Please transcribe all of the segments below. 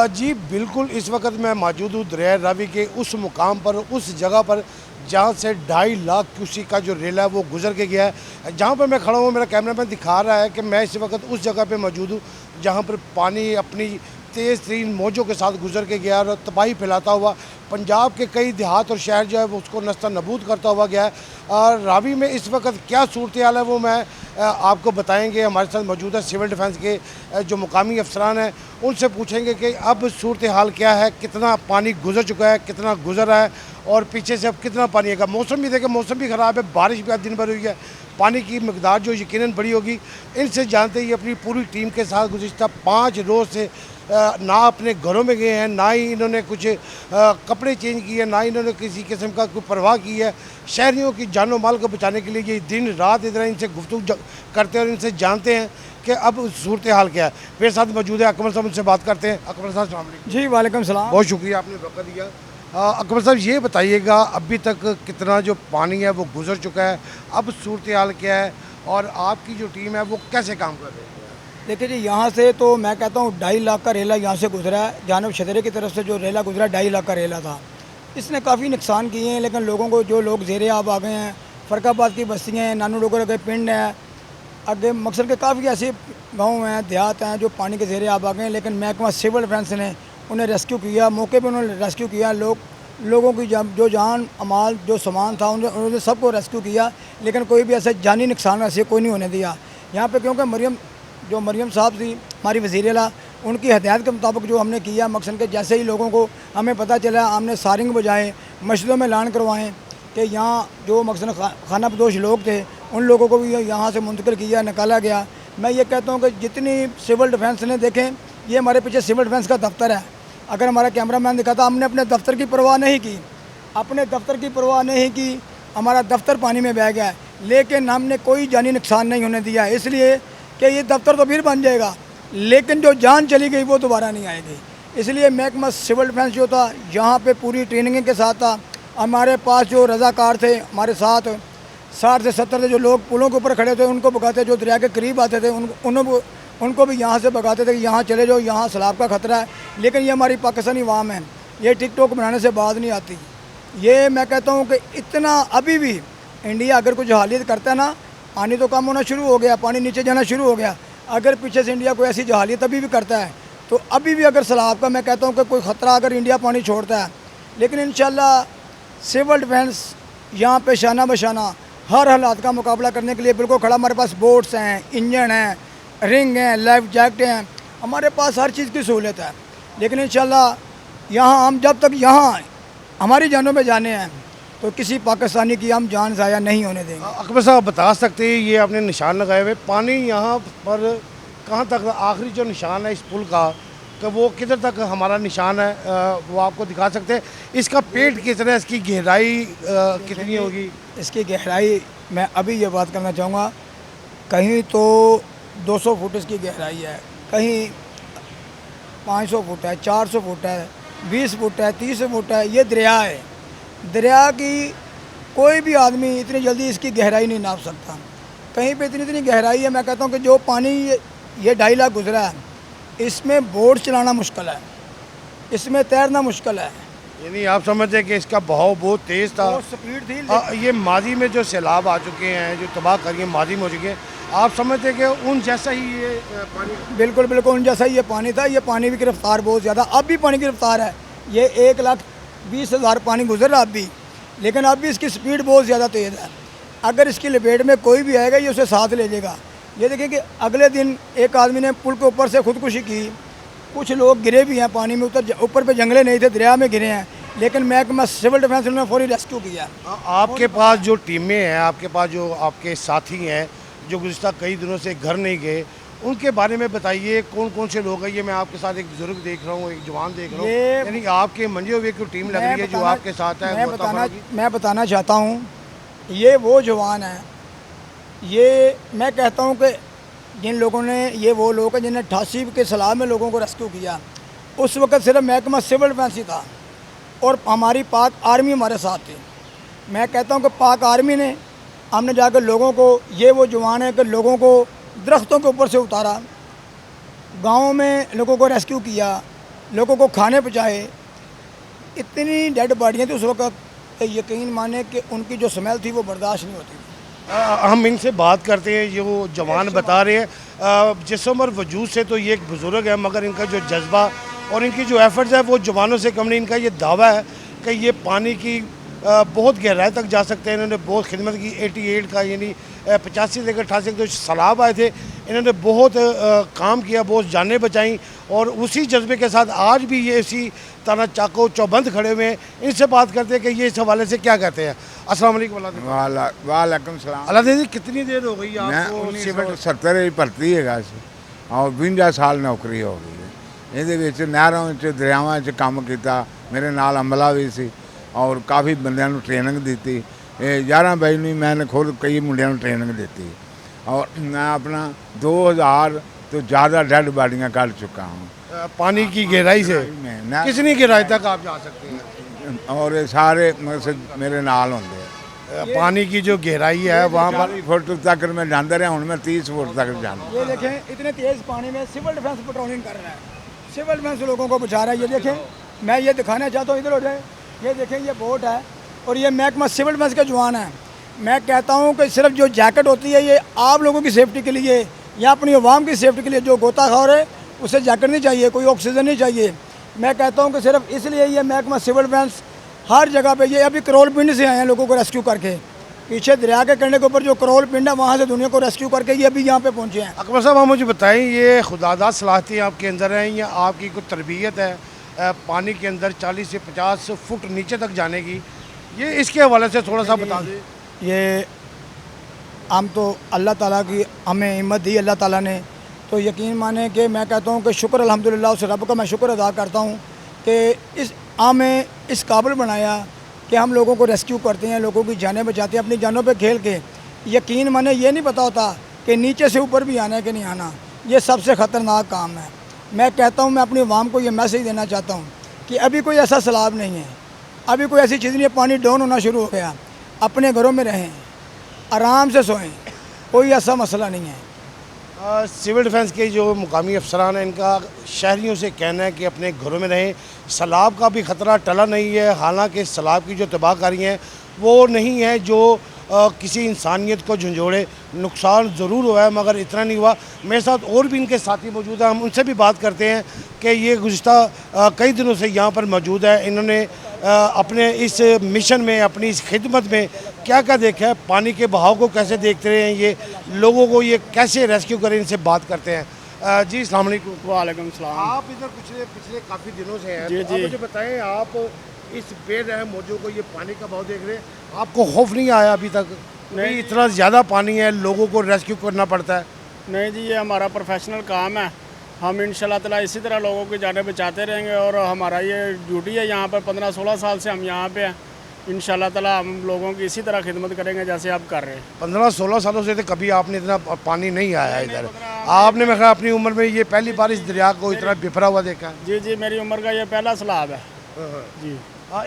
जी बिल्कुल, इस वक्त मैं मौजूद हूँ दरिया रावी के उस मुकाम पर, उस जगह पर जहाँ से 2.5 लाख क्यूसेक का जो रेला है वो गुजर के गया है। जहाँ पर मैं खड़ा हूँ, मेरा कैमरामैन दिखा रहा है कि मैं इस वक्त उस जगह पे मौजूद हूँ जहाँ पर पानी अपनी तेज़ तरीन मौजों के साथ गुजर के गया और तबाही फैलाता हुआ पंजाब के कई देहात और शहर जो है वो उसको नस्ता नबूद करता हुआ गया है। और रावी में इस वक्त क्या सूरत हाल है वो मैं आपको बताएंगे। हमारे साथ मौजूद है सिविल डिफेंस के जो मुकामी अफसरान हैं, उनसे पूछेंगे कि अब सूरत हाल क्या है, कितना पानी गुजर चुका है, कितना गुजर रहा है और पीछे से अब कितना पानी आएगा। मौसम भी देखें, मौसम भी ख़राब है, बारिश भी आज दिन भर हुई है, पानी की मकदार जो यकीनन बड़ी होगी। इनसे जानते ही अपनी पूरी टीम के साथ गुज़िश्ता 5 रोज़ से ना अपने घरों में गए हैं, ना ही इन्होंने कुछ कपड़े चेंज किए, ना ही इन्होंने किसी किस्म का कोई परवाह की है। शहरियों की जानो माल को बचाने के लिए ये दिन रात इधर इनसे गुफ्तगू करते हैं और इनसे जानते हैं कि अब सूरत हाल क्या है। मेरे साथ मौजूद है अकबर साहब, उनसे बात करते हैं। अकबर साहब अस्सलाम वालेकुम। जी वालेकुम सलाम। बहुत शुक्रिया, आपने वक्त दिया। अकबर साहब ये बताइएगा, अभी तक कितना जो पानी है वो गुजर चुका है, अब सूरत हाल क्या है और आपकी जो टीम है वो कैसे काम कर रही है? देखिए जी, यहाँ से तो मैं कहता हूँ 2.5 लाख का रेला यहाँ से गुजरा है। जानब शदरे की तरफ से जो रेला गुजरा 2.5 लाख का रेला था। इसने काफ़ी नुकसान किए हैं, लेकिन लोगों को जो लोग ज़ेरे आब आ गए हैं, फ़रकाबाद की बस्तियाँ हैं, नानू डोगर के पिंड हैं, आगे मकसद के काफ़ी ऐसे गाँव हैं, देहात हैं जो पानी के ज़ेरे आब आ गए हैं। लेकिन महकमा सिविल डिफेंस ने उन्हें रेस्क्यू किया, मौके पर उन्होंने रेस्क्यू किया। लोगों की जो जान अमाल जो सामान था उन्होंने सबको रेस्क्यू किया, लेकिन कोई भी ऐसा जानी नुकसान ऐसे कोई नहीं होने दिया यहाँ पे। क्योंकि मरियम साहब थी हमारी वज़ीर आला, उनकी हदायत के मुताबिक जो हमने किया, मकसद के जैसे ही लोगों को हमें पता चला, हमने सारिंग बजाए, मस्जिदों में ऐलान करवाएं कि यहाँ जो मकसद खाना बदोश लोग थे उन लोगों को भी यहाँ से मुंतकिल किया, निकाला गया। मैं ये कहता हूँ कि जितनी सिविल डिफेंस ने, देखें ये हमारे पीछे सिविल डिफेंस का दफ्तर है। अगर हमारा कैमरामैन दिखाता, हमने अपने दफ्तर की परवाह नहीं की, अपने दफ्तर की परवाह नहीं की, हमारा दफ्तर पानी में बह गया है, लेकिन हमने कोई जानी नुकसान नहीं होने दिया। इसलिए कि ये दफ्तर तो फिर बन जाएगा, लेकिन जो जान चली गई वो दोबारा नहीं आएगी। इसलिए महकमा सिविल डिफेंस जो था यहाँ पे पूरी ट्रेनिंग के साथ था। हमारे पास जो रज़ाकार थे हमारे साथ 60 से 70 थे जो लोग पुलों के ऊपर खड़े थे, उनको भगाते, जो दरिया के करीब आते थे उनको भी यहाँ से भगाते थे कि यहाँ चले जाओ, यहाँ सैलाब का ख़तरा है। लेकिन ये हमारी पाकिस्तानी अवाम है, ये टिकटॉक बनाने से बात नहीं आती। ये मैं कहता हूँ कि इतना अभी भी इंडिया अगर कुछ जहालियत करता है ना, पानी तो कम होना शुरू हो गया, पानी नीचे जाना शुरू हो गया। अगर पीछे से इंडिया कोई ऐसी जहालियत अभी भी करता है तो अभी भी अगर सैलाब का मैं कहता हूँ कि कोई ख़तरा अगर इंडिया पानी छोड़ता है, लेकिन इंशाल्लाह सिविल डिफेंस यहाँ पे शाना बशाना हर हालात का मुकाबला करने के लिए बिल्कुल खड़ा। हमारे पास बोट्स हैं, इंजन हैं, रिंग हैं, लाइफ जैकेटें हैं, हमारे पास हर चीज़ की सहूलत है। लेकिन इंशाल्लाह यहाँ हम जब तक यहाँ हमारी जानों में जाने हैं तो किसी पाकिस्तानी की हम जान ज़ाया नहीं होने देंगे। अकबर साहब बता सकते हैं, ये आपने निशान लगाए हुए, पानी यहाँ पर कहाँ तक, आखिरी जो निशान है इस पुल का, कि वो किधर तक हमारा निशान है, वो आपको दिखा सकते हैं? इसका पेट कितना है, इसकी गहराई कितनी होगी? इसकी गहराई मैं अभी ये बात करना चाहूँगा, कहीं तो 200 फुट इसकी गहराई है, कहीं 500 फुट है, 400 फुट है, 20 फुट है, 30 फुट है। ये दरिया है, दरिया की कोई भी आदमी इतनी जल्दी इसकी गहराई नहीं नाप सकता। कहीं पे इतनी गहराई है, मैं कहता हूँ कि जो पानी ये 2.5 लाख गुजरा है, इसमें बोट चलाना मुश्किल है, इसमें तैरना मुश्किल है। यानी आप समझते हैं कि इसका बहाव बहुत तेज़ था, बहुत स्पीड थी। ये माजी में जो सैलाब आ चुके हैं, जो तबाह करिए माजी में हो चुके हैं, आप समझते हैं कि उन जैसा ही ये पानी? बिल्कुल बिल्कुल उन जैसा ही ये पानी था। ये पानी की रफ्तार बहुत ज़्यादा, अब भी पानी की रफ्तार है, ये 1,20,000 पानी गुजर रहा अब भी, लेकिन अब भी इसकी स्पीड बहुत ज़्यादा तेज़ है। अगर इसकी लपेट में कोई भी आएगा ये उसे साथ ले लेगा। ये देखिए कि अगले दिन एक आदमी ने पुल के ऊपर से खुदकुशी की, कुछ लोग गिरे भी हैं पानी में, ऊपर पे जंगले नहीं थे, दरिया में गिरे हैं, लेकिन महकमा सिविल डिफेंस ने फौरी रेस्क्यू किया। आपके पास जो टीमें हैं, आपके पास जो आपके साथी हैं जो गुज़िश्ता कई दिनों से घर नहीं गए, उनके बारे में बताइए, कौन कौन से लोग हैं? ये मैं आपके साथ एक बुजुर्ग देख रहा हूँ, एक जवान देख रहा हूँ, यानी आपके मंजे हुए की टीम लग रही है जो आपके साथ है। मैं बताना चाहता हूँ, ये वो जवान है, ये मैं कहता हूँ कि जिन लोगों ने, ये वो लोग हैं जिन्हें 88 के सैलाब में लोगों को रेस्क्यू किया। उस वक्त सिर्फ महकमा सिविल डिफेंस ही था और हमारी पाक आर्मी हमारे साथ थी। मैं कहता हूँ कि पाक आर्मी ने, हमने जाकर लोगों को, ये वो जवान है कि लोगों को दरख्तों के ऊपर से उतारा, गाँव में लोगों को रेस्क्यू किया, लोगों को खाने पहुँचाए। इतनी डेड बॉडियाँ थी उस वक्त, यकीन माने कि उनकी जो स्मेल थी वो बर्दाश्त नहीं होती थी। हम इनसे बात करते हैं, ये वो जवान बता रहे हैं जिस्म और वजूद से तो ये एक बुज़ुर्ग है, मगर इनका जो जज्बा और इनकी जो एफर्ट्स है वो जवानों से कम नहीं। इनका ये दावा है कि ये पानी की बहुत गहराई तक जा सकते हैं। इन्होंने बहुत खिदमत की 88 का, यानी 85 से लेकर 88 जो सैलाब आए थे, इन्होंने बहुत काम किया, बहुत जानें बचाई, और उसी जज्बे के साथ आज भी ये इसी तरह चाको चौबंद खड़े हुए हैं। इनसे बात करते हैं कि ये इस हवाले से क्या कहते हैं। अस्सलाम वालेकुम। वालेकुम सलाम। अल्लाह दीदी, कितनी देर हो गई मैं आपको? 1970 ही भर्ती है और 52 साल नौकरी हो गई है। ਇਹਦੇ ਵਿੱਚ ਨਹਿਰਾਂ ਵਿੱਚ ਦਰਿਆਵਾਂ 'ਚ ਕੰਮ ਕੀਤਾ। ਮੇਰੇ ਨਾਲ ਅਮਲਾ ਵੀ ਸੀ ਔਰ ਕਾਫੀ ਬੰਦਿਆਂ ਨੂੰ ਟ੍ਰੇਨਿੰਗ ਦਿੱਤੀ। ਇਹ 11 ਬਾਈ ਨੂੰ ਮੈਂ ਖੁਦ ਕਈ ਮੁੰਡਿਆਂ ਨੂੰ ਟ੍ਰੇਨਿੰਗ ਦਿੱਤੀ और मैं अपना 2000 तो ज़्यादा डेड बॉडियाँ काट चुका हूँ पानी की गहराई से। में कितनी गहराई तक आप जा सकते हैं? और ये सारे मेरे नाल होंगे हैं। पानी की जो गहराई है वहाँ पर 40 फुट तक मैं जाता रहा हूँ, मैं 30 फुट तक जाना। ये देखें इतने तेज़ पानी में सिविल डिफेंस पेट्रोलिंग कर रहा है, सिविल डिफेंस लोगों को बचा रहा है। ये देखें, मैं ये दिखाना चाहता हूँ, इधर हो जाए। ये देखें, ये बोट है और ये महकमा सिविल डिफेंस के जवान हैं। मैं कहता हूँ कि सिर्फ जो जैकेट होती है ये आप लोगों की सेफ्टी के लिए या अपनी आवाम की सेफ्टी के लिए, जो गोताखोर है उसे जैकेट नहीं चाहिए, कोई ऑक्सीजन नहीं चाहिए। मैं कहता हूँ कि सिर्फ इसलिए ये महकमा सिविल डिफेंस हर जगह पे, ये अभी करोल पिंड से आए हैं लोगों को रेस्क्यू करके, पीछे दरिया के कंढे के ऊपर जो करोल पिंड है वहाँ से दुनिया को रेस्क्यू करके ये अभी यहाँ पे पहुँचे हैं। अकबर साहब, आप मुझे बताएं, ये खुदादाद सलाहियतें आपके अंदर हैं या आपकी कुछ तरबियत है पानी के अंदर 40 से 50 फुट नीचे तक जाने की? ये इसके हवाले से थोड़ा सा बता दें। ये हम तो अल्लाह ताला की हमें हिम्मत दी अल्लाह ताला ने, तो यकीन माने कि मैं कहता हूँ कि शुक्र अल्हम्दुलिल्लाह उस रब का मैं शुक्र अदा करता हूँ कि इस हमें इस काबिल बनाया कि हम लोगों को रेस्क्यू करते हैं, लोगों की जानें बचाते हैं अपनी जानों पे खेल के। यकीन माने ये नहीं पता होता कि नीचे से ऊपर भी आना है कि नहीं आना, ये सबसे ख़तरनाक काम है। मैं कहता हूँ, मैं अपनी आवाम को ये मैसेज देना चाहता हूँ कि अभी कोई ऐसा सैलाब नहीं है, अभी कोई ऐसी चीज़ नहीं है, पानी डाउन होना शुरू हो गया। अपने घरों में रहें, आराम से सोएं, कोई ऐसा मसला नहीं है। सिविल डिफेंस के जो मुकामी अफसरान हैं, इनका शहरियों से कहना है कि अपने घरों में रहें, सैलाब का भी ख़तरा टला नहीं है। हालांकि सैलाब की जो तबाहकारी है वो नहीं है जो किसी इंसानियत को झंझोड़े, नुकसान ज़रूर हुआ है मगर इतना नहीं हुआ। मेरे साथ और भी इनके साथी मौजूद हैं, हम उनसे भी बात करते हैं कि ये गुज़िश्ता कई दिनों से यहाँ पर मौजूद है। इन्होंने अपने इस मिशन में, अपनी इस खिदमत में क्या क्या देखा है, पानी के बहाव को कैसे देखते रहे हैं, ये लोगों को ये कैसे रेस्क्यू करें, इनसे बात करते हैं। जी अस्सलाम वालेकुम। वालेकुम सलाम। आप इधर पिछले काफ़ी दिनों से हैं, जी, तो आप जी। मुझे बताएं, आप इस बेरहम मौजों को, ये पानी का बहाव देख रहे हैं, आपको खौफ नहीं आया अभी तक? नहीं, इतना ज़्यादा पानी है, लोगों को रेस्क्यू करना पड़ता है। नहीं जी, ये हमारा प्रोफेशनल काम है। हम इंशाल्लाह ताला इसी तरह लोगों की जानें बचाते रहेंगे और हमारा ये ड्यूटी है। यहाँ पर 15-16 साल से हम यहाँ पे हैं। इंशाल्लाह ताला हम लोगों की इसी तरह खिदमत करेंगे जैसे आप कर रहे हैं। 15-16 सालों से तो कभी आपने इतना पानी नहीं आया इधर। आपने मैं अपनी उम्र में ये पहली बार इस दरिया को इतना बिफरा हुआ देखा है? जी जी, मेरी उम्र का ये पहला सैलाब है जी।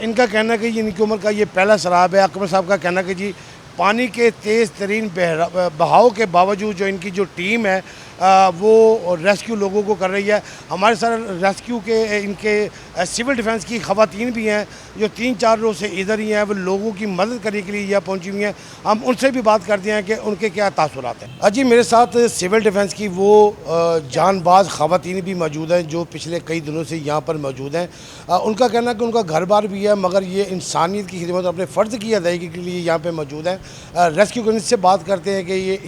इनका कहना है कि ये इनकी उम्र का ये पहला सैलाब है। अकबर साहब का कहना है कि जी पानी के तेज़ तरीन बहाव के बावजूद जो इनकी जो टीम है वो रेस्क्यू लोगों को कर रही है। हमारे साथ रेस्क्यू के इनके सिविल डिफेंस की ख़वातीन भी हैं जो 3-4 रोज़ से इधर ही हैं, वो लोगों की मदद करने के लिए यहाँ पहुँची हुई हैं। हम उनसे भी बात करते हैं कि उनके क्या तासुरात हैं। अजी, मेरे साथ सिविल डिफेंस की वो जानबाज ख़वातीन भी मौजूद हैं जो पिछले कई दिनों से यहाँ पर मौजूद हैं। उनका कहना है कि उनका घर बार भी है मगर ये इंसानियत की खिदमत, अपने फ़र्ज़ की अदायगी के लिए यहाँ पर मौजूद हैं। रेस्क्यू करने से बात करते हैं कि ये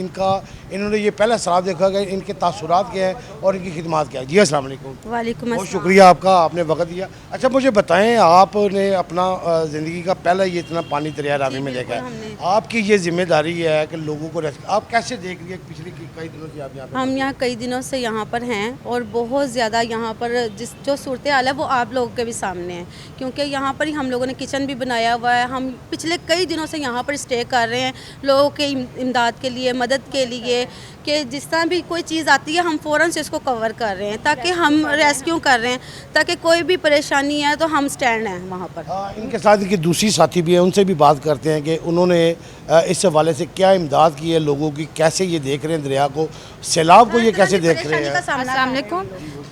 इन्होंने ये पहला सैलाब देखा कि इनके तासुरात क्या है और इनकी खिदमत क्या है। जी अस्सलाम वालेकुम। वालेकुम बहुत अस्सलाम। शुक्रिया आपका, आपने वक्त दिया। अच्छा, मुझे बताएं, आपने अपना ज़िंदगी का पहला ये इतना पानी दरिया रावी में देखा है, आपकी ये जिम्मेदारी है कि लोगों को आप कैसे देख रही है पिछले कई दिनों से आप यहाँ पे? हम यहाँ कई दिनों से यहाँ पर हैं और बहुत ज़्यादा यहाँ पर जो सूरत हाल है वो आप लोगों के भी सामने है, क्योंकि यहाँ पर ही हम लोगों ने किचन भी बनाया हुआ है। हम पिछले कई दिनों से यहाँ पर स्टे कर रहे हैं लोगों के इमदाद के लिए, मदद के लिए, कि जिस तरह भी कोई चीज़ आती है हम फ़ौरन से इसको कवर कर रहे हैं, ताकि हम रेस्क्यू कर रहे हैं, ताकि कोई भी परेशानी है तो हम स्टैंड हैं वहाँ पर। इनके साथ की दूसरी साथी भी है, उनसे भी बात करते हैं कि उन्होंने इस हवाले से क्या इमदाद की है लोगों की, कैसे ये देख रहे हैं दरिया को, सैलाब को ये कैसे देख रहे हैं। अस्सलाम वालेकुम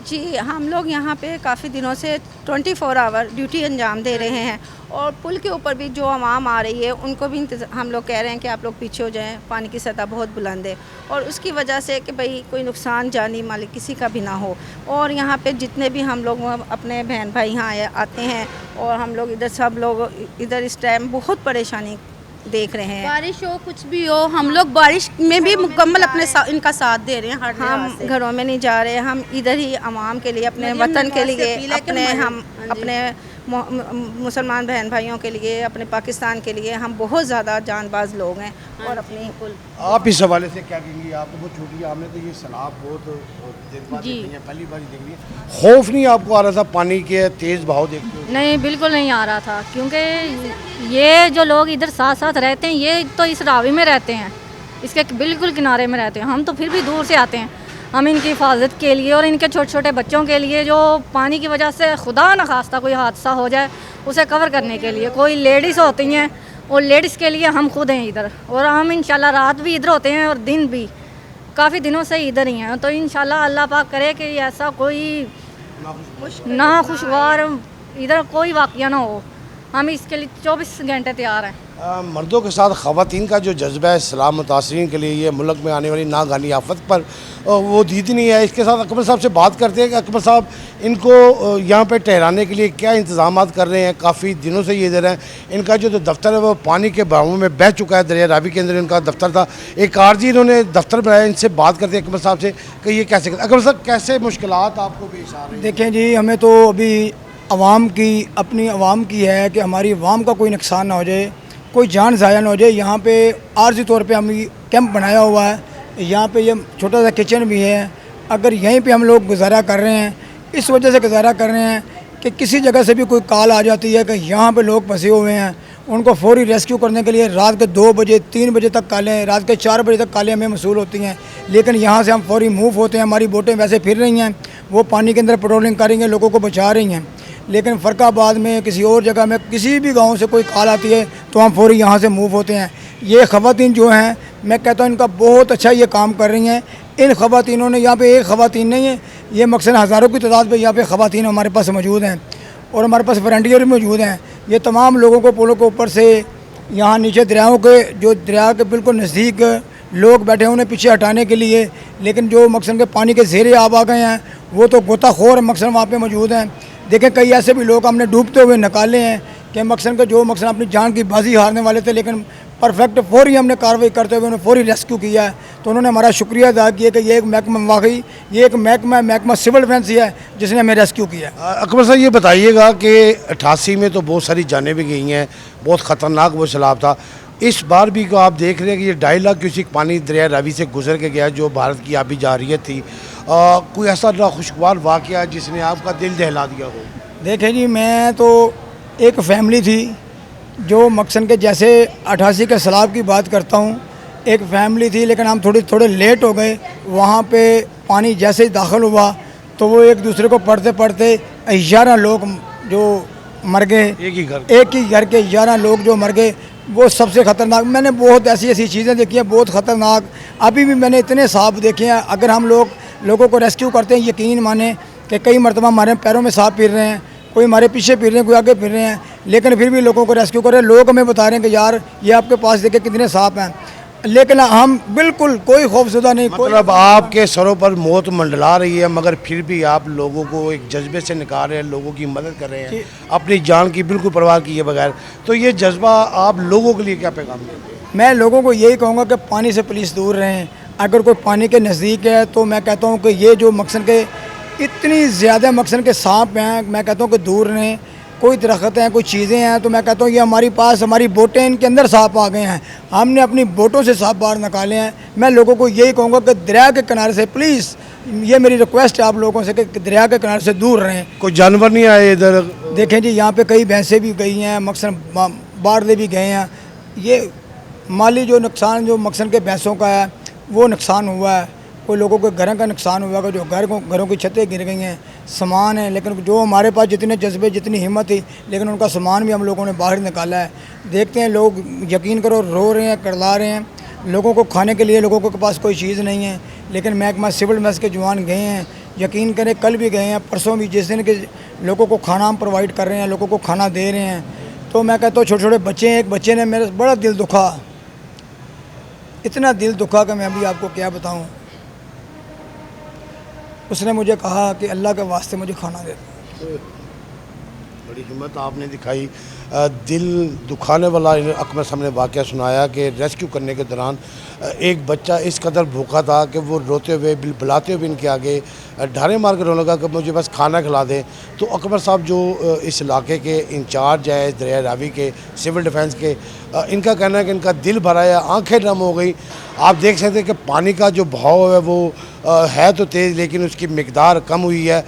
जी, हम लोग यहाँ पे काफ़ी दिनों से 24 आवर ड्यूटी अंजाम दे रहे हैं और पुल के ऊपर भी जो आवाम आ रही है उनको भी हम लोग कह रहे हैं कि आप लोग पीछे हो जाएं, पानी की सतह बहुत बुलंद है और उसकी वजह से कि भाई कोई नुकसान जानी माली किसी का भी ना हो। और यहाँ पे जितने भी हम लोग अपने बहन भाई यहाँ आते हैं और हम लोग इधर सब लोग इधर इस टाइम बहुत परेशानी देख रहे हैं। बारिश हो कुछ भी हो, हम लोग बारिश में भी मुकम्मल अपने इनका साथ दे रहे हैं। हर हम घरों में नहीं जा रहे, हम इधर ही आवाम के लिए, अपने वतन के लिए, अपने मुसलमान बहन भाइयों के लिए, अपने पाकिस्तान के लिए हम बहुत ज़्यादा जानबाज लोग हैं। और अपनी आप इस हवाले से क्या कहेंगी? आप तो बहुत छोटी है, आपने तो ये सैलाब बहुत दिन बाद देख रही है, पहली बार देख रही है। खौफ नहीं आपको आ रहा था पानी के तेज़ बहाव देखते हो? नहीं, बिल्कुल नहीं आ रहा था, क्योंकि ये जो लोग इधर साथ साथ रहते हैं ये तो इस रावी में रहते हैं, इसके बिल्कुल किनारे में रहते हैं। हम तो फिर भी दूर से आते हैं, हम इनकी हिफाजत के लिए और इनके छोटे छोटे बच्चों के लिए जो पानी की वजह से खुदा न खास्ता कोई हादसा हो जाए उसे कवर करने के लिए। कोई लेडीज़ होती हैं और लेडीज़ के लिए हम खुद हैं इधर, और हम इंशाल्लाह रात भी इधर होते हैं और दिन भी, काफ़ी दिनों से इधर ही हैं। तो इंशाल्लाह अल्लाह पाक करे कि ऐसा कोई ना खुशगवार इधर कोई वाक़या ना हो, हम इसके लिए 24 घंटे तैयार हैं। मर्दों के साथ ख़वातीन का जो जज्बा है सलाम मुतासरीन के लिए, ये मुल्क में आने वाली नागानी आफत पर वो दीदी नहीं है। इसके साथ अकबर साहब से बात करते हैं कि अकबर साहब इनको यहाँ पे ठहराने के लिए क्या इंतज़ाम कर रहे हैं। काफ़ी दिनों से ये इधर हैं, इनका जो दफ्तर है वो पानी के बहाव में बह चुका है, दरिया रावी के अंदर इनका दफ्तर था। एक आरजी इन्होंने दफ्तर बनाया, इनसे बात करते हैं अकबर साहब से कि ये कैसे अकबर साहब कैसे मुश्किलात आपको पेश आ रही हैं? देखें जी, हमें तो अभी आवाम की, अपनी आवाम की है कि हमारी आवाम का कोई नुकसान ना हो जाए, कोई जान ज़ाया ना हो जाए। यहाँ पे आर्जी तौर पे हम कैंप बनाया हुआ है, यहाँ पे ये छोटा सा किचन भी है। अगर यहीं पे हम लोग गुजारा कर रहे हैं, इस वजह से गुजारा कर रहे हैं कि किसी जगह से भी कोई कॉल आ जाती है कि यहाँ पे लोग फंसे हुए हैं, उनको फौरी रेस्क्यू करने के लिए रात के 2 बजे 3 बजे तक कॉलें, रात के 4 बजे तक कॉलें हमें मसूल होती हैं। लेकिन यहाँ से हम फौरी मूव होते हैं, हमारी बोटें वैसे फिर रही हैं, वो पानी के अंदर पेट्रोलिंग करेंगे, लोगों को बचा रही हैं। लेकिन फ़रकाबाद में किसी और जगह में किसी भी गांव से कोई कॉल आती है तो हम फौरी यहाँ से मूव होते हैं। ये ख़वातीन जो हैं, मैं कहता हूँ इनका बहुत अच्छा ये काम कर रही हैं। इन ख़वातीनों ने, यहाँ पे एक ख़वातीन नहीं है, ये मकसद हज़ारों की तादाद में यहाँ पे ख़वातीन हमारे पास मौजूद हैं और हमारे पास वॉलंटियर भी मौजूद हैं। ये तमाम लोगों को पुलों के ऊपर से यहाँ नीचे दरियाओं के, जो दरिया के बिल्कुल नज़दीक लोग बैठे हैं उन्हें पीछे हटाने के लिए, लेकिन जो मकसद के पानी के ज़ेरे आब आ गए हैं वो तो गोताखोर मकसद वहाँ पे मौजूद हैं। देखें, कई ऐसे भी लोग हमने डूबते हुए निकाले हैं कि मकसद के जो मकसद अपनी जान की बाजी हारने वाले थे, लेकिन परफेक्ट फौरी हमने कार्रवाई करते हुए उन्हें फौरी रेस्क्यू किया है। तो उन्होंने हमारा शुक्रिया अदा किया कि ये एक महकमा, वाकई ये एक महकमा सिविल डिफेंस ही है जिसने हमें रेस्क्यू किया। अकबर साहब ये बताइएगा कि 88 में तो बहुत सारी जानें भी गई हैं, बहुत ख़तरनाक वो सैलाब था। इस बार भी को आप देख रहे हैं कि ये 2.5 लाख क्यूसेक पानी दरिया रावी से गुजर के गया, जो भारत की आबी जारियत थी। कोई ऐसा खुशगवार वाक़या जिसने आपका दिल दहला दिया हो? देखें जी, मैं तो एक फैमिली थी जो मकसद के, जैसे 88 के सैलाब की बात करता हूँ, एक फैमिली थी, लेकिन हम थोड़े लेट हो गए। वहाँ पे पानी जैसे ही दाखिल हुआ तो वो एक दूसरे को पढ़ते पढ़ते 11 लोग जो मर गए, एक ही घर के 11 लोग जो मर गए। वो सबसे ख़तरनाक, मैंने बहुत ऐसी चीज़ें देखी हैं बहुत ख़तरनाक। अभी भी मैंने इतने सांप देखे हैं। अगर हम लोगों को रेस्क्यू करते हैं, यकीन माने कि कई मरतबा हमारे पैरों में सांप फिर रहे हैं, कोई हमारे पीछे फिर रहे हैं, कोई आगे फिर रहे हैं, लेकिन फिर भी लोगों को रेस्क्यू कर रहे हैं। लोग हमें बता रहे हैं कि यार ये आपके पास देखे कितने सांप हैं, लेकिन हम बिल्कुल कोई खौफज़दा नहीं। मतलब आपके सरों पर मौत मंडला रही है, मगर फिर भी आप लोगों को एक जज्बे से निकाल रहे हैं, लोगों की मदद कर रहे हैं, अपनी जान की बिल्कुल परवाह किए बगैर। तो ये जज्बा आप लोगों के लिए क्या पैगाम देंगे? मैं लोगों को यही कहूँगा कि पानी से प्लीज़ दूर रहें। अगर कोई पानी के नज़दीक है तो मैं कहता हूँ कि ये जो मकसद के इतनी ज़्यादा मकसद के सांप हैं, मैं कहता हूँ कि दूर रहें। कोई दरख्त हैं, कोई चीज़ें हैं, तो मैं कहता हूँ ये हमारी पास, हमारी बोटें, इनके अंदर सांप आ गए हैं, हमने अपनी बोटों से सांप बाहर निकाले हैं। मैं लोगों को यही कहूँगा कि दरिया के किनारे से प्लीज़, ये मेरी रिक्वेस्ट है आप लोगों से कि दरिया के किनारे से दूर रहें। कोई जानवर नहीं आए इधर? देखें जी, यहाँ पे कई भैंसें भी गई हैं, मकसद बारले भी गए हैं। ये माली जो नुकसान जो मकसद के भैंसों का है वो नुकसान हुआ है, कोई लोगों के घरों का नुकसान हुआ है, जो घरों की छतें गिर गई हैं, सामान है, लेकिन जो हमारे पास जितने जज्बे जितनी हिम्मत थी, लेकिन उनका सामान भी हम लोगों ने बाहर निकाला है। देखते हैं लोग, यकीन करो, रो रहे हैं, करला रहे हैं। लोगों को खाने के लिए लोगों के पास कोई चीज़ नहीं है, लेकिन महकमा सिविल डिफेंस के जवान गए हैं, यकीन करें कल भी गए हैं, परसों भी, जिस दिन के लोगों को खाना हम प्रोवाइड कर रहे हैं, लोगों को खाना दे रहे हैं। तो मैं कहता हूँ छोटे छोटे बच्चे हैं, एक बच्चे ने मेरा बड़ा दिल दुखा, इतना दिल दुखा कि मैं अभी आपको क्या बताऊँ। उसने मुझे कहा कि अल्लाह के वास्ते मुझे खाना दे। बड़ी हिम्मत आपने दिखाई। दिल दुखाने वाला अकबर साहब ने वाक़या सुनाया कि रेस्क्यू करने के दौरान एक बच्चा इस कदर भूखा था कि वो रोते हुए बुलाते हुए इनके आगे ढारे मार कर रोने लगा कि मुझे बस खाना खिला दें। तो अकबर साहब जो इस इलाके के इंचार्ज है, दरिया रावी के सिविल डिफेंस के, इनका कहना है कि इनका दिल भरा है, आंखें नम हो गई। आप देख सकते हैं कि पानी का जो बहाव है वो है तो तेज़, लेकिन उसकी मिकदार कम हुई है।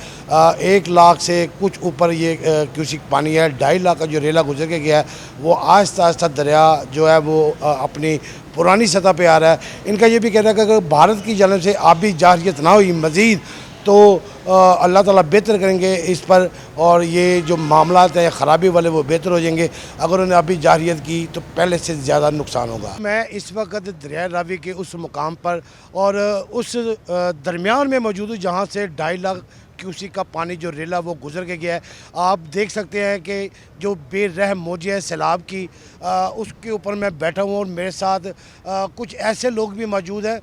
1 लाख से कुछ ऊपर ये क्यूसिक पानी है। 2.5 लाख का जो रेला गुजर के गया है वो आहिस्ता आहिस्ता दरिया जो है वो अपनी पुरानी सतह पे आ रहा है। इनका ये भी कहना है कि अगर भारत की जानिब से आबी जारियत ना हुई मज़ीद तो अल्लाह ताला बेहतर करेंगे इस पर, और ये जो मामला है ख़राबी वाले वो बेहतर हो जाएंगे। अगर उन्हें अभी जारियत की तो पहले से ज़्यादा नुकसान होगा। मैं इस वक्त दरिया रावी के उस मुकाम पर और उस दरमियान में मौजूद हूँ जहाँ से 2.5 लाख क्यूसिक का पानी जो रेला वो गुजर के गया है। आप देख सकते हैं कि जो बेरहम मौजें हैं सैलाब की, उसके ऊपर मैं बैठा हूँ और मेरे साथ कुछ ऐसे लोग भी मौजूद हैं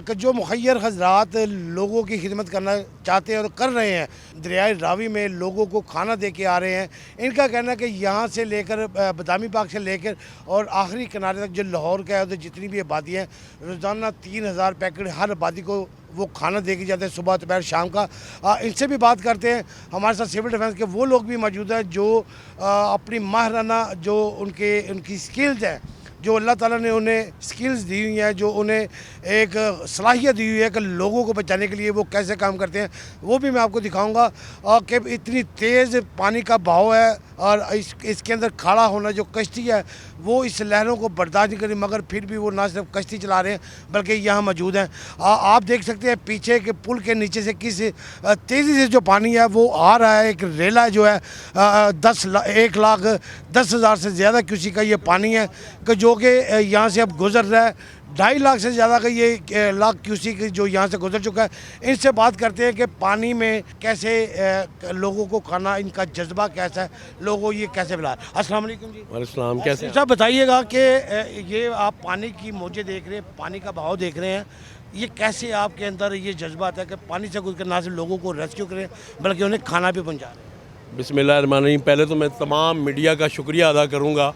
कि जो मुखय्यर हजरात लोगों की खिदमत करना चाहते हैं और कर रहे हैं। दरियाए रावी में लोगों को खाना दे के आ रहे हैं। इनका कहना है कि यहाँ से लेकर बदामी बाग से लेकर और आखिरी किनारे तक जो लाहौर का है उधर जितनी भी आबादी हैं, रोज़ाना 3000 पैकेट हर आबादी को वो खाना दे के जाते हैं, सुबह दोपहर शाम का। इनसे भी बात करते हैं। हमारे साथ सिविल डिफेंस के वो लोग भी मौजूद हैं जो अपनी माहराना जो उनकी स्किल्स हैं, जो अल्लाह ताला ने उन्हें स्किल्स दी हुई हैं, जो उन्हें एक सलाहियत दी हुई है कि लोगों को बचाने के लिए वो कैसे काम करते हैं, वो भी मैं आपको दिखाऊंगा। कि इतनी तेज़ पानी का बहाव है और इसके अंदर खड़ा होना जो कश्ती है वो इस लहरों को बर्दाश्त नहीं करी, मगर फिर भी वो ना सिर्फ कश्ती चला रहे हैं बल्कि यहाँ मौजूद हैं। आप देख सकते हैं पीछे के पुल के नीचे से किस तेज़ी से जो पानी है वो आ रहा है। एक रेला जो है 1,10,000 से ज़्यादा क्यूसी का ये पानी है कि जो कि यहाँ से अब गुजर रहा है। 2.5 लाख से ज़्यादा का ये लाख क्यूसी जो यहाँ से गुजर चुका है। इनसे बात करते हैं कि पानी में कैसे लोगों को खाना, इनका जज्बा कैसा है, लोगों ये कैसे मिला। अस्सलाम वालेकुम जी। वालेकुम, कैसे साहब बताइएगा कि ये आप पानी की मौजें देख रहे हैं, पानी का बहाव देख रहे हैं, ये कैसे आपके अंदर ये जज्बा आता है कि पानी से गुजर ना सिर्फ लोगों को रेस्क्यू करें बल्कि उन्हें खाना भी पहुँचा रहे हैं। बिस्मिल्लाहिर्रहमानिर्रहीम। पहले तो मैं तमाम मीडिया का शुक्रिया अदा करूँगा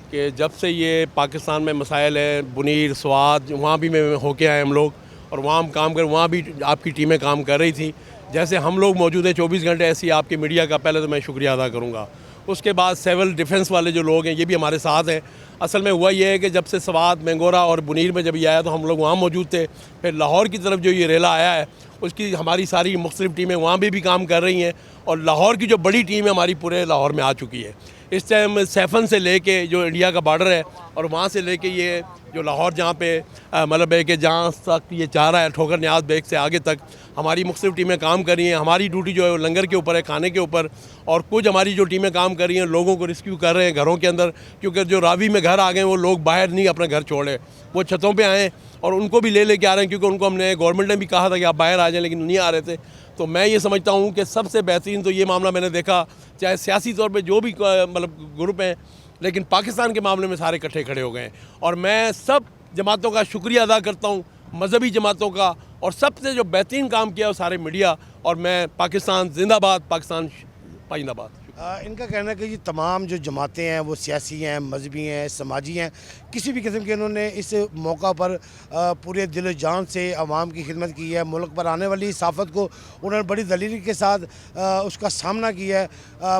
कि जब से ये पाकिस्तान में मसाइल है, बुनीर, स्वाद, वहाँ भी मैं होके आए हम लोग, और वहाँ हम काम कर, वहाँ भी आपकी टीमें काम कर रही थी। जैसे हम लोग मौजूद हैं 24 घंटे, ऐसी आपकी मीडिया का पहले तो मैं शुक्रिया अदा करूँगा। उसके बाद सिविल डिफेंस वाले जो लोग हैं ये भी हमारे साथ हैं। असल में हुआ ये है कि जब से स्वाद, मैंगोरा और बुनीर में जब ये आया तो हम लोग वहाँ मौजूद थे। फिर लाहौर की तरफ जो ये रेला आया है उसकी हमारी सारी मुख्तलिफ टीमें वहाँ भी काम कर रही हैं, और लाहौर की जो बड़ी टीम है हमारी पूरे लाहौर में आ चुकी है। इस टाइम सैफन से लेके जो इंडिया का बॉर्डर है और वहाँ से लेके ये जो लाहौर जहाँ पे मतलब है कि जहाँ तक ये चाह रहा है ठोकर न्याज बेग से आगे तक हमारी मुख्तलिफ टीमें काम कर रही हैं। हमारी ड्यूटी जो है वो लंगर के ऊपर है, खाने के ऊपर, और कुछ हमारी जो टीमें काम कर रही हैं लोगों को रिस्क्यू कर रहे हैं घरों के अंदर, क्योंकि जो रावी में घर आ गए वो लोग बाहर नहीं अपना घर छोड़े, वो छतों पे आए और उनको भी ले आ रहे हैं, क्योंकि उनको हमने गवर्नमेंट ने भी कहा था कि आप बाहर आ जाएं, लेकिन नहीं आ रहे थे। तो मैं ये समझता हूँ कि सबसे बेहतरीन तो ये मामला मैंने देखा, चाहे सियासी तौर पे जो भी मतलब ग्रुप हैं, लेकिन पाकिस्तान के मामले में सारे इकट्ठे खड़े हो गए हैं। और मैं सब जमातों का शुक्रिया अदा करता हूँ, मजहबी जमातों का, और सबसे जो बेहतरीन काम किया वो सारे मीडिया। और मैं पाकिस्तान जिंदाबाद, पाकिस्तान पाइंदाबाद। इनका कहना है कि ये तमाम जो जमातें हैं वो सियासी हैं, मजहबी हैं, समाजी हैं, किसी भी किस्म के इन्होंने इस मौका पर पूरे दिल जान से आवाम की खिदमत की है। मुल्क पर आने वाली इस आफत को उन्होंने बड़ी दलीली के साथ उसका सामना किया है।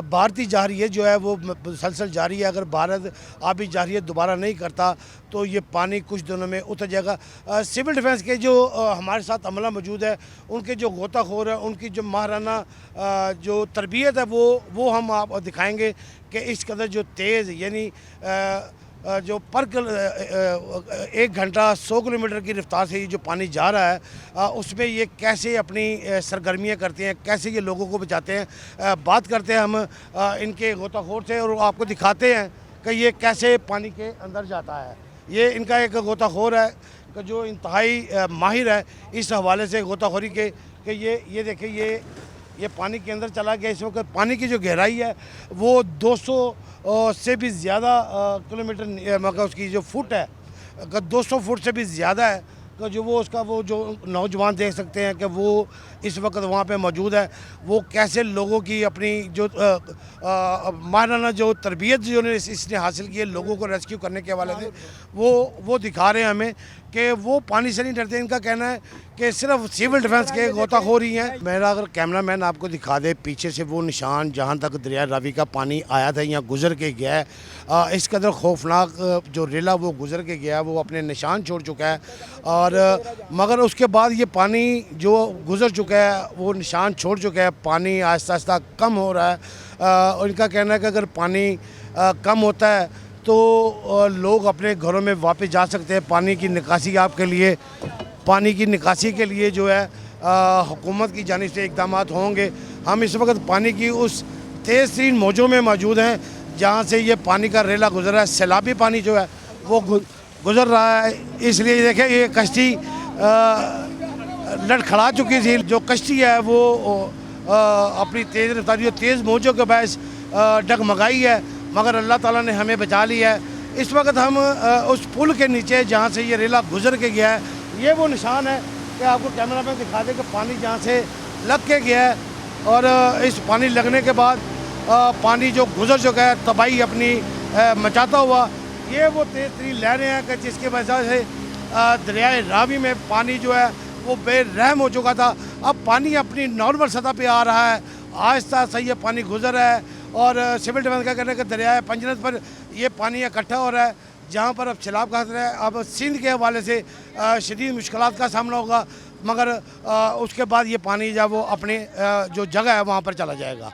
भारतीय जारियत जो है वो मुसलसल जारी है। अगर भारत आबी जारियत दोबारा नहीं करता तो ये पानी कुछ दिनों में उतर जाएगा। सिविल डिफेंस के जो हमारे साथ अमला मौजूद है, उनके जो गोताखोर है, उनकी जो माहराना जो तरबियत है वो हम आप दिखाएंगे कि इस कदर जो तेज़ यानी जो एक घंटा 100 किलोमीटर की रफ्तार से ये जो पानी जा रहा है उसमें ये कैसे अपनी सरगर्मियाँ करते हैं, कैसे ये लोगों को बचाते हैं। बात करते हैं हम इनके गोताखोर से और आपको दिखाते हैं कि ये कैसे पानी के अंदर जाता है। ये इनका एक गोताखोर है कि जो इंतहाई माहिर है इस हवाले से गोताखोरी के कि ये देखिए ये पानी के अंदर चला गया। इस वक्त पानी की जो गहराई है वो 200 से भी ज़्यादा किलोमीटर मतलब उसकी जो फुट है 200 फुट से भी ज़्यादा है कि जो वो जो नौजवान देख सकते हैं कि वो इस वक्त वहाँ पे मौजूद है। वो कैसे लोगों की अपनी जो माराना जो तरबियत जो इसने हासिल की है लोगों को रेस्क्यू करने के हवाले से वो दिखा रहे हैं हमें कि वो पानी से नहीं डरते। इनका कहना है कि सिर्फ सिविल डिफेंस के गोताखोर ही हैं। मेरा अगर कैमरामैन आपको दिखा दे पीछे से वो निशान जहाँ तक दरिया रावी का पानी आया था यहाँ गुजर के गया है। इस कदर खौफनाक जो रेला वो गुजर के गया वो अपने निशान छोड़ चुका है और मगर उसके बाद ये पानी जो गुजर चुका है वो निशान छोड़ चुका है। पानी आहिस्ता आहिस्ता कम हो रहा है और इनका कहना है कि अगर पानी कम होता है तो लोग अपने घरों में वापस जा सकते हैं। पानी की निकासी के लिए जो है हुकूमत की जानिब से इक़दाम होंगे। हम इस वक्त पानी की उस तेज़ तरीन मौजों में मौजूद हैं जहाँ से ये पानी का रेला गुजर रहा है। सैलाबी पानी जो है वो गुजर रहा है। इसलिए देखें ये कश्ती लड़खड़ा चुकी थी। जो कश्ती है वो अपनी तेज़ रफ्तारी तेज़ मौजों के बायस डगमगाई है मगर अल्लाह ताला ने हमें बचा लिया है। इस वक्त हम उस पुल के नीचे जहाँ से ये रेला गुजर के गया है ये वो निशान है कि आपको कैमरा में दिखा दे कि पानी जहाँ से लग के गया है और इस पानी लगने के बाद पानी जो गुजर चुका है तबाही अपनी मचाता हुआ ये वो तेज़ तरीन लहरें हैं कि जिसकी वजह से दरियाए रावी में पानी जो है वो बेरहम हो चुका था। अब पानी अपनी नॉर्मल सतह पे आ रहा है। आहिस्ता आहिस्ता ये पानी गुजर रहा है और सिविल डिफेंस का कहना है कि दरियाए पंजरत पर ये पानी इकट्ठा हो रहा है जहाँ पर अब सैलाब का खतरा है। अब सिंध के हवाले से शदीद मुश्किलात का सामना होगा मगर उसके बाद ये पानी जब वो अपने जो जगह है वहाँ पर चला जाएगा।